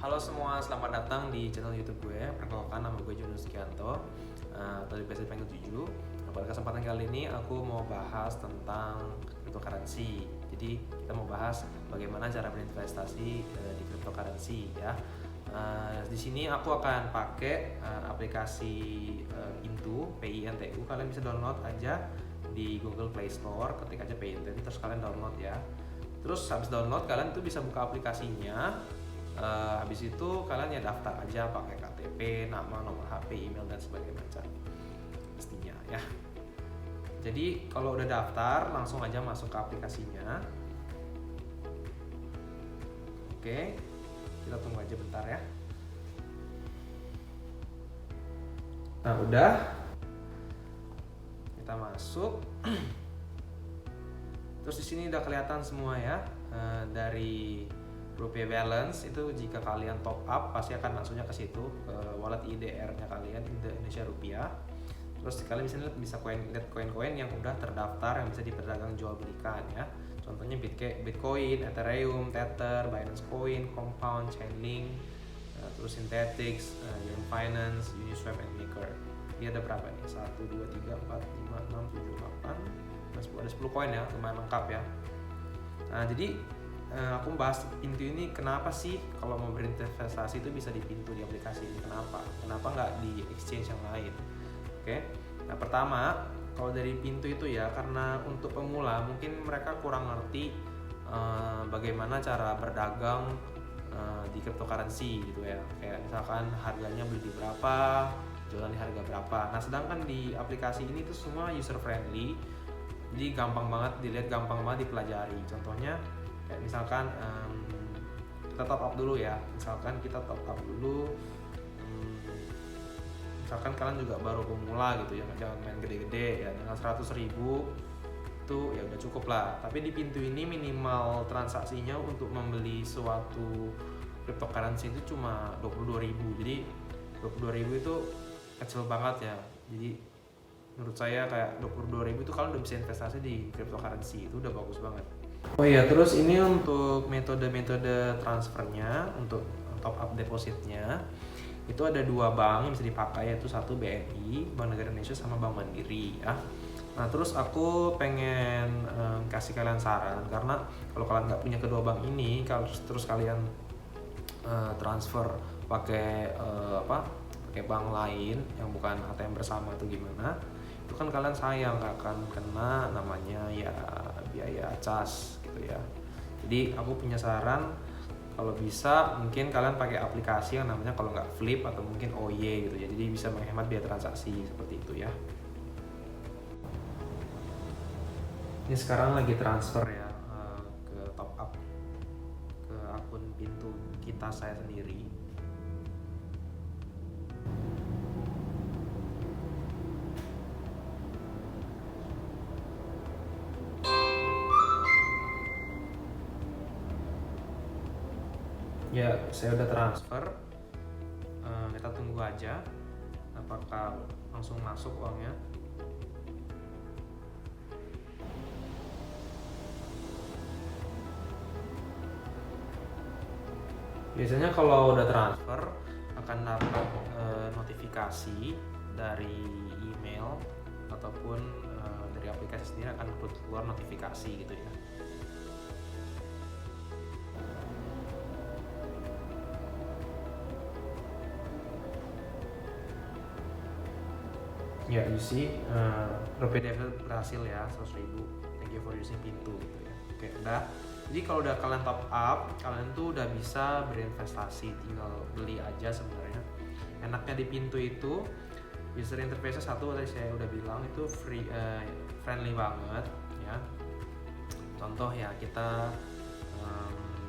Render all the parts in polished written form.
Halo semua, selamat datang di channel YouTube gue. Perkenalkan, nama gue Jono Sugianto, atau biasa dipanggil Juju. Pada kesempatan kali ini aku mau bahas tentang cryptocurrency. Jadi kita mau bahas bagaimana cara berinvestasi di cryptocurrency ya. Di sini aku akan pakai aplikasi Pintu, PINTU. Kalian bisa download aja di Google Play Store, ketik aja PINTU, terus kalian download ya. Terus habis download kalian tuh bisa buka aplikasinya. Habis itu kalian ya daftar aja pakai KTP, nama, nomor HP, email dan sebagainya macam pastinya ya. Jadi kalau udah daftar langsung aja masuk ke aplikasinya. Oke, kita tunggu aja bentar ya. Nah udah, kita masuk. Terus di sini udah kelihatan semua ya, dari rupiah balance itu jika kalian top up pasti akan langsungnya ke situ, ke wallet IDR-nya kalian, Indonesia Rupiah. Terus kalian bisa lihat koin-koin yang udah terdaftar yang bisa diperdagang jual belikan ya. Contohnya Bitcoin, Ethereum, Tether, Binance Coin, Compound, Chainlink, terus Synthetix, Yearn Finance, Uniswap, and Maker. Ini ada berapa nih? 1, 2, 3, 4, 5, 6, 7, 8, 10, ada 10 koin ya, lumayan lengkap ya. Nah jadi aku bahas Pintu ini kenapa sih kalau mau berinvestasi itu bisa di Pintu, di aplikasi ini. Kenapa nggak di exchange yang lain? Oke. Nah pertama, kalau dari Pintu itu ya karena untuk pemula mungkin mereka kurang ngerti bagaimana cara berdagang di cryptocurrency gitu ya. Kayak misalkan harganya beli di berapa, jualan di harga berapa. Nah sedangkan di aplikasi ini tuh semua user friendly, jadi gampang banget dilihat, gampang banget dipelajari. Contohnya kayak misalkan kita top up dulu ya. Misalkan kita top up dulu, misalkan kalian juga baru pemula gitu ya, jangan main gede-gede ya, dengan 100.000 itu ya udah cukup lah. Tapi di Pintu ini minimal transaksinya untuk membeli suatu cryptocurrency itu cuma 22.000. Jadi 22.000 itu kecil banget ya. Jadi menurut saya kayak 22.000 itu kalian udah bisa investasi di cryptocurrency, itu udah bagus banget. Oh iya, terus ini untuk metode-metode transfernya, untuk top up depositnya itu ada 2 bank yang bisa dipakai, yaitu satu BNI, Bank Negara Indonesia, sama Bank Mandiri ya. Nah terus aku pengen kasih kalian saran, karena kalau kalian nggak punya kedua bank ini, kalau terus kalian transfer pakai pakai bank lain yang bukan ATM bersama itu gimana? Itu kan kalian sayang, akan kena namanya ya biaya cas gitu ya. Jadi aku punya saran, kalau bisa mungkin kalian pakai aplikasi yang namanya, kalau nggak Flip atau mungkin OY gitu ya. Jadi bisa menghemat biaya transaksi seperti itu ya. Ini sekarang lagi transfer ya, ke top up ke akun Pintu kita saya sendiri. Ya, saya udah transfer. Kita tunggu aja apakah langsung masuk uangnya. Biasanya kalau udah transfer akan dapat notifikasi dari email ataupun dari aplikasi sendiri, akan keluar notifikasi gitu ya. Ya, you see, rupiah debit berhasil ya, 100.000. Thank you for using Pintu gitu ya. Oke, udah. Jadi kalau udah kalian top up, kalian tuh udah bisa berinvestasi, tinggal beli aja sebenarnya. Enaknya di Pintu itu user interface satu, tadi saya udah bilang itu friendly banget ya. Contoh ya, kita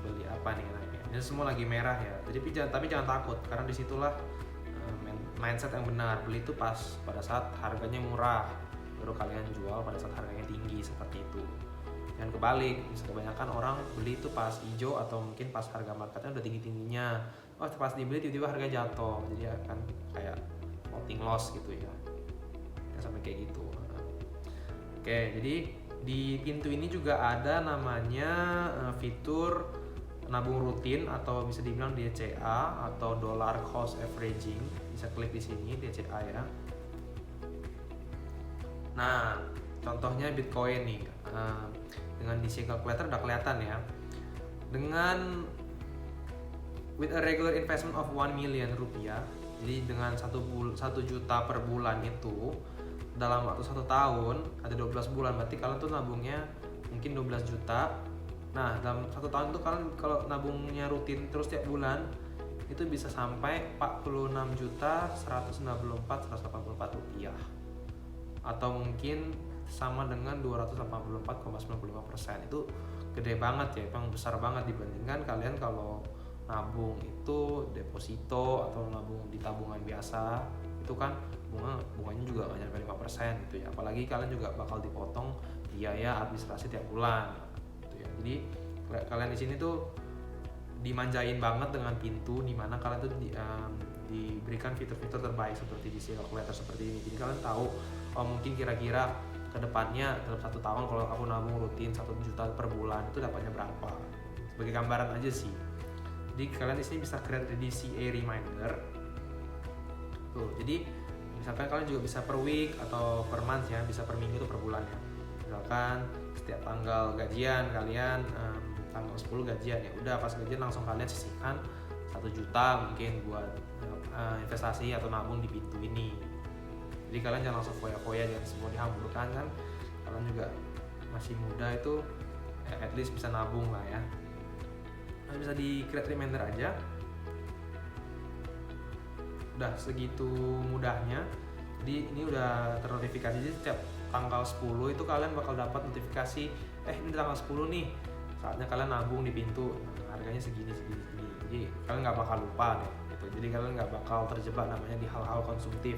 beli apa nih enaknya. Ini semua lagi merah ya. Jadi tapi jangan takut, karena disitulah mindset yang benar. Beli itu pas pada saat harganya murah, baru kalian jual pada saat harganya tinggi, seperti itu. Dan kebalik, kebanyakan orang beli itu pas hijau atau mungkin pas harga marketnya udah tinggi-tingginya. Oh, pas dibeli tiba-tiba harga jatuh, jadi akan kayak floating loss gitu ya. Ya sampai kayak gitu. Oke, jadi di Pintu ini juga ada namanya fitur nabung rutin atau bisa dibilang DCA atau dollar cost averaging. Bisa klik di sini DCA ya. Nah, contohnya Bitcoin nih, dengan DC calculator udah kelihatan ya. Dengan with a regular investment of 1 million rupiah, jadi dengan 1 juta per bulan itu dalam waktu 1 tahun, ada 12 bulan, berarti kalian tuh nabungnya mungkin 12 juta. Nah, dalam 1 tahun itu kalian kalau nabungnya rutin terus tiap bulan itu bisa sampai 46.194.184 rupiah, atau mungkin sama dengan 284,95%. Itu gede banget ya, emang besar banget dibandingkan kalian kalau nabung itu deposito atau nabung di tabungan biasa. Itu kan bunganya juga nggak nyampe 5% gitu ya, apalagi kalian juga bakal dipotong biaya administrasi tiap bulan gitu ya. Jadi kalian di sini tuh dimanjain banget dengan pintu dimana kalian tuh diberikan fitur-fitur terbaik seperti DC calculator seperti ini. Jadi kalian tahu mungkin kira-kira kedepannya dalam 1 tahun kalau aku nabung rutin 1 juta per bulan itu dapatnya berapa, sebagai gambaran aja sih. Jadi kalian di sini bisa create DCA reminder tuh. Jadi misalkan kalian juga bisa per week atau per month ya, bisa per minggu atau per bulan ya. Misalkan setiap tanggal gajian kalian, tanggal 10 gajian ya udah pas gajian langsung kalian sisihkan 1 juta mungkin buat investasi atau nabung di pintu ini. Jadi kalian jangan langsung foya-foya, jangan semua dihamburkan kan. Kalian juga masih muda itu at least bisa nabung lah ya. Nah, bisa di create reminder aja. Udah segitu mudahnya. Jadi ini udah ternotifikasi. Jadi setiap tanggal 10 itu kalian bakal dapat notifikasi, ini tanggal 10 nih, saatnya kalian nabung di pintu. Harganya segini. Jadi kalian nggak bakal lupa deh gitu. Jadi kalian nggak bakal terjebak namanya di hal-hal konsumtif,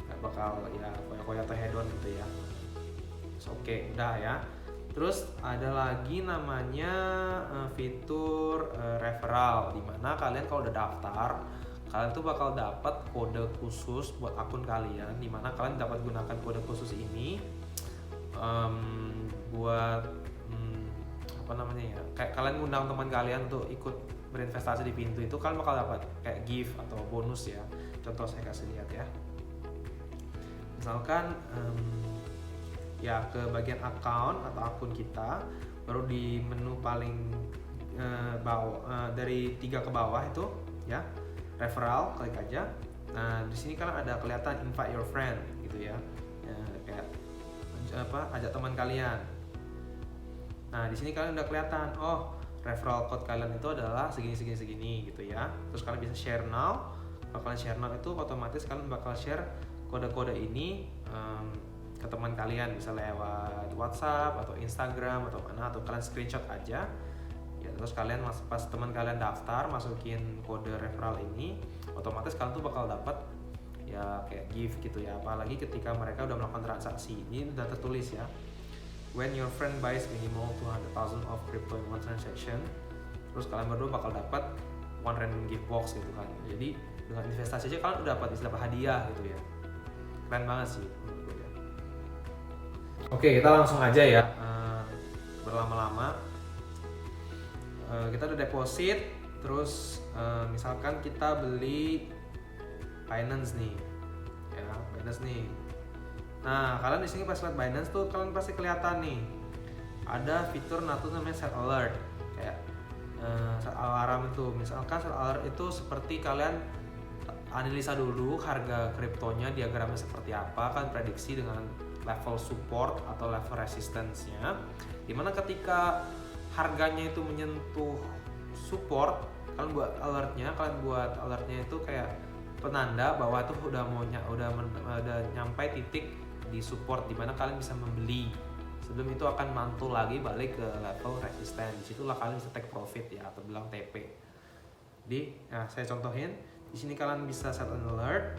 nggak bakal ya koya-koya atau hedon gitu ya. Oke, udah ya. Terus ada lagi namanya fitur referral, dimana kalian kalau udah daftar, kalian tuh bakal dapat kode khusus buat akun kalian, dimana kalian dapat gunakan kode khusus ini buat apa namanya ya, kayak kalian ngundang teman kalian untuk ikut berinvestasi di pintu itu, kalian bakal dapat kayak gift atau bonus ya. Contoh saya kasih lihat ya. Misalkan ya ke bagian account atau akun kita, baru di menu paling bawah, dari 3 ke bawah itu ya, referral, klik aja. Nah di sini kan ada kelihatan invite your friend gitu ya, kayak ajak teman kalian. Nah di sini kalian udah kelihatan, referral code kalian itu adalah segini gitu ya. Terus kalian bisa share now. Kalau kalian share now itu otomatis kalian bakal share kode-kode ini ke teman kalian, bisa lewat WhatsApp atau Instagram atau mana, atau kalian screenshot aja ya. Terus kalian pas teman kalian daftar masukin kode referral ini, otomatis kalian tuh bakal dapat ya kayak gift gitu ya. Apalagi ketika mereka udah melakukan transaksi, ini udah tertulis ya, when your friend buys minimal 200,000 of crypto in one transaction, terus kalian berdua bakal dapat one random gift box gitu kan. Jadi dengan investasi aja kalian udah dapat hadiah gitu ya. Keren banget sih menurut gue ya. Oke, kita langsung aja ya, berlama-lama. Kita udah deposit, terus misalkan kita beli Binance nih ya, Binance nih. Nah kalian di sini pas lihat Binance tuh kalian pasti kelihatan nih ada fitur namanya set alert, kayak set alarm itu. Misalkan set alert itu seperti kalian analisa dulu harga kriptonya, diagramnya seperti apa, kan prediksi dengan level support atau level resistance-nya, dimana ketika harganya itu menyentuh support, kalian buat alertnya itu kayak penanda bahwa itu udah nyampe titik di support, dimana kalian bisa membeli. Sebelum itu akan mantul lagi balik ke level resistance. Disitulah kalian bisa take profit ya, atau bilang TP. Jadi, saya contohin. Di sini kalian bisa set an alert.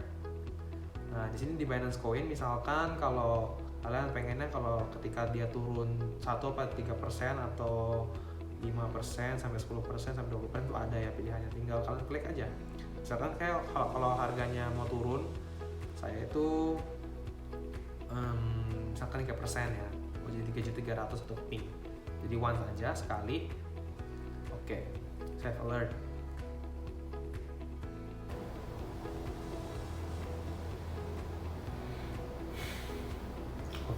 Nah, di sini di Binance Coin misalkan kalau kalian pengennya kalau ketika dia turun 1-3% atau 5% sampai 10% sampai 20% itu ada ya pilihannya, tinggal kalian klik aja. Misalkan kayak kalau harganya mau turun, saya itu misalkan 3% ya, jadi 3.300 atau ping. Jadi once aja sekali. Oke. save alert.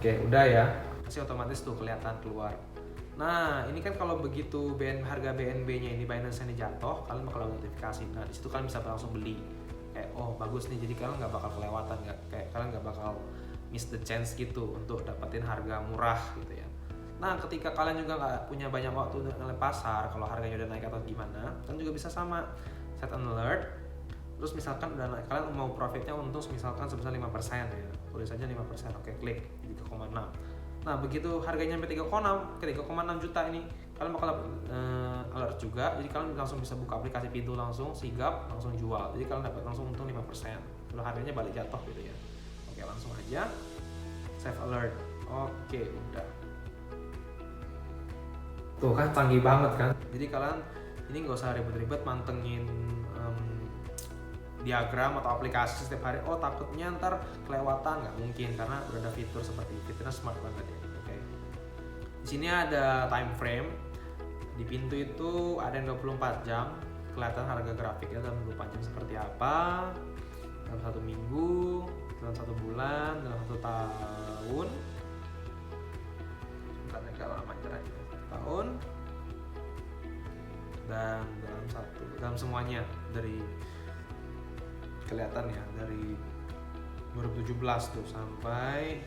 Oke, udah ya, masih otomatis tuh kelihatan keluar. Nah, ini kan kalau begitu harga BNB-nya ini Binance-nya jatuh, kalian bakal dapat notifikasi. Nah, di situ kalian bisa langsung beli. Kayak, oh bagus nih, jadi kalian nggak bakal kelewatan, kalian nggak bakal miss the chance gitu untuk dapetin harga murah gitu ya. Nah, ketika kalian juga nggak punya banyak waktu untuk ngeliat pasar, kalau harganya udah naik atau gimana, kalian juga bisa sama set an alert. Terus misalkan udah naik, kalian mau profitnya untung misalkan sebesar 5% ya, tulis saja 5%, oke klik 3,6. Nah begitu harganya sampai 3,6 juta ini, kalian bakal alert juga, jadi kalian langsung bisa buka aplikasi Pintu langsung, sigap, langsung jual, jadi kalian dapat langsung untung 5%, kalau harganya balik jatuh gitu ya. Oke, langsung aja save alert. Oke, udah. Tuh kan canggih banget kan, jadi kalian ini nggak usah ribet-ribet mantengin diagram atau aplikasi setiap hari. Oh takutnya ntar kelewatan, nggak mungkin karena udah ada fitur seperti ini. Fiturnya smart banget ya. Oke. Di sini ada time frame. Di Pintu itu ada yang 24 jam. Kelihatan harga grafiknya dalam 24 jam seperti apa. Dalam 1 minggu, dalam 1 bulan, dalam 1 tahun. Bentar agak lama aja 1 tahun. Dan dalam semuanya dari kelihatan ya dari 2017 tuh sampai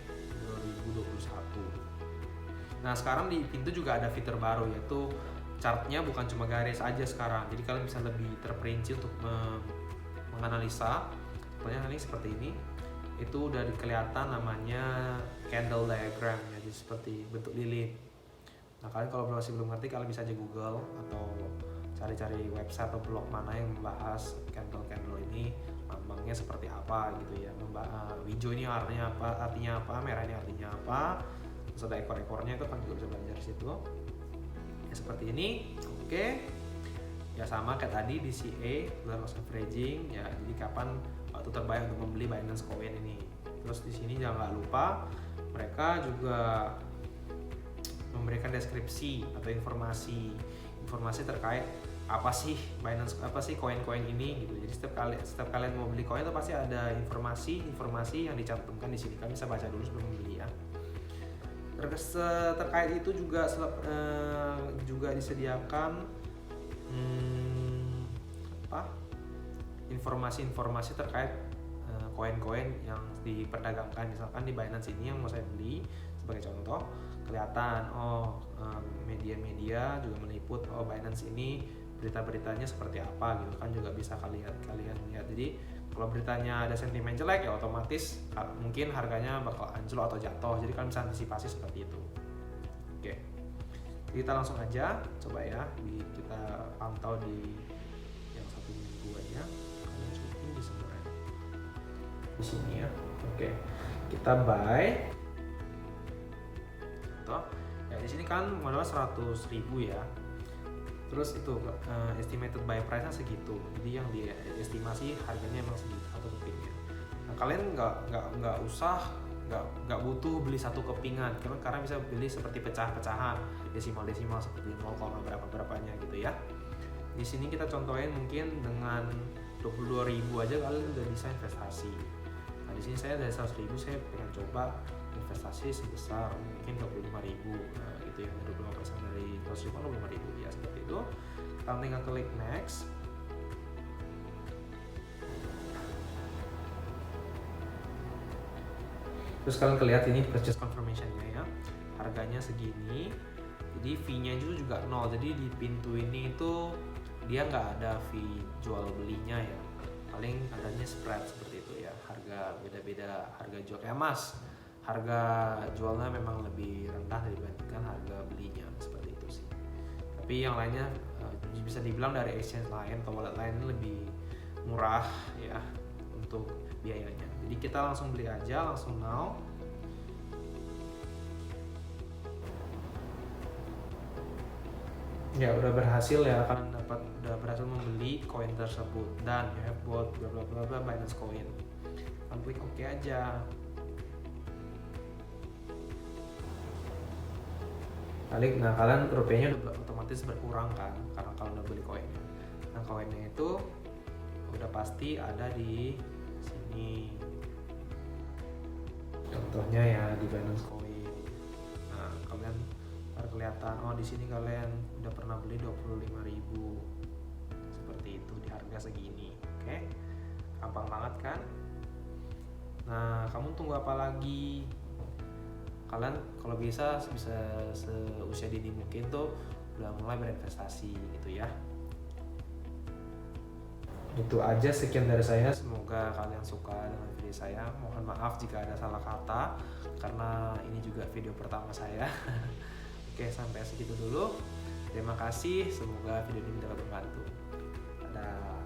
2021. Nah sekarang di Pintu juga ada fitur baru, yaitu chartnya bukan cuma garis aja sekarang, jadi kalian bisa lebih terperinci untuk menganalisa. Contohnya ini seperti ini, itu udah kelihatan namanya candle diagram ya, jadi seperti bentuk lilin. Nah kalian kalau masih belum ngerti, kalian bisa aja Google atau cari-cari website atau blog mana yang membahas candle ini lambangnya seperti apa gitu ya. Hijau ini artinya apa, merah ini artinya apa, terus ada ekor-ekornya, itu kan juga bisa belajar di situ ya, seperti ini. Oke ya, sama kayak tadi DCA, loss averaging ya, jadi kapan waktu terbaik untuk membeli Binance Coin ini. Terus di sini jangan lupa mereka juga memberikan deskripsi atau informasi terkait apa sih Binance, apa sih koin-koin ini gitu. Jadi setiap kalian mau beli koin itu pasti ada informasi yang dicantumkan di sini. Kalian bisa baca dulu sebelum membeli ya. Terkait itu juga disediakan informasi terkait koin-koin yang diperdagangkan. Misalkan di Binance ini yang mau saya beli sebagai contoh, kelihatan media-media juga meliput Binance ini berita-beritanya seperti apa gitu kan, juga bisa kalian lihat. Jadi kalau beritanya ada sentimen jelek ya otomatis mungkin harganya bakal anjlok atau jatuh, jadi kalian bisa antisipasi seperti itu. Oke, jadi kita langsung aja coba ya, kita pantau di yang 1 minggu aja. Kalian syuting di sebenarnya di sini ya. Oke, kita buy. Ya di sini kan modal 100.000 ya. Terus itu estimated buy price-nya segitu. Jadi yang diestimasi harganya emang segitu satu kepingnya. Nah, kalian nggak butuh beli satu kepingan, karena bisa beli seperti pecah-pecahan, desimal seperti 0, berapa-berapanya gitu ya. Di sini kita contohin mungkin dengan 22.000 aja kalian udah bisa investasi. Nah, di sini saya dari 100.000 saya pengen coba investasi sebesar mungkin 25.000 gitu ya, 25% dari 100.000 25.000 ya, seperti itu. Kita tinggal klik next. Terus kalian lihat ini purchase confirmation-nya ya, harganya segini. Jadi fee-nya itu juga 0. Jadi di Pintu ini itu dia nggak ada fee jual belinya ya, paling adanya spread seperti itu ya. Harga beda-beda harga jual kayak emas, harga jualnya memang lebih rendah dibandingkan harga belinya, seperti itu sih. Tapi yang lainnya bisa dibilang dari exchange lain atau wallet lain lebih murah ya untuk biayanya. Jadi kita langsung beli aja, langsung now. Ya udah berhasil ya, kalian udah berhasil membeli koin tersebut dan you have bought bla bla bla bla Binance Coin. Kalian klik oke aja. Nah kalian rupiahnya udah otomatis berkurang kan karena kalian udah beli koinnya. Nah koinnya itu udah pasti ada di sini. Contohnya ya di Binance Coin. Nah kalian baru kelihatan, oh di sini kalian udah pernah beli 25.000 seperti itu di harga segini. Oke, gampang banget kan? Nah kamu tunggu apa lagi? Kalian kalau bisa seusia dini mungkin tuh udah mulai berinvestasi gitu ya. Itu aja, sekian dari saya, semoga kalian suka dengan video saya. Mohon maaf jika ada salah kata karena ini juga video pertama saya. Oke, sampai segitu dulu. Terima kasih, semoga video ini dapat membantu. Dadah.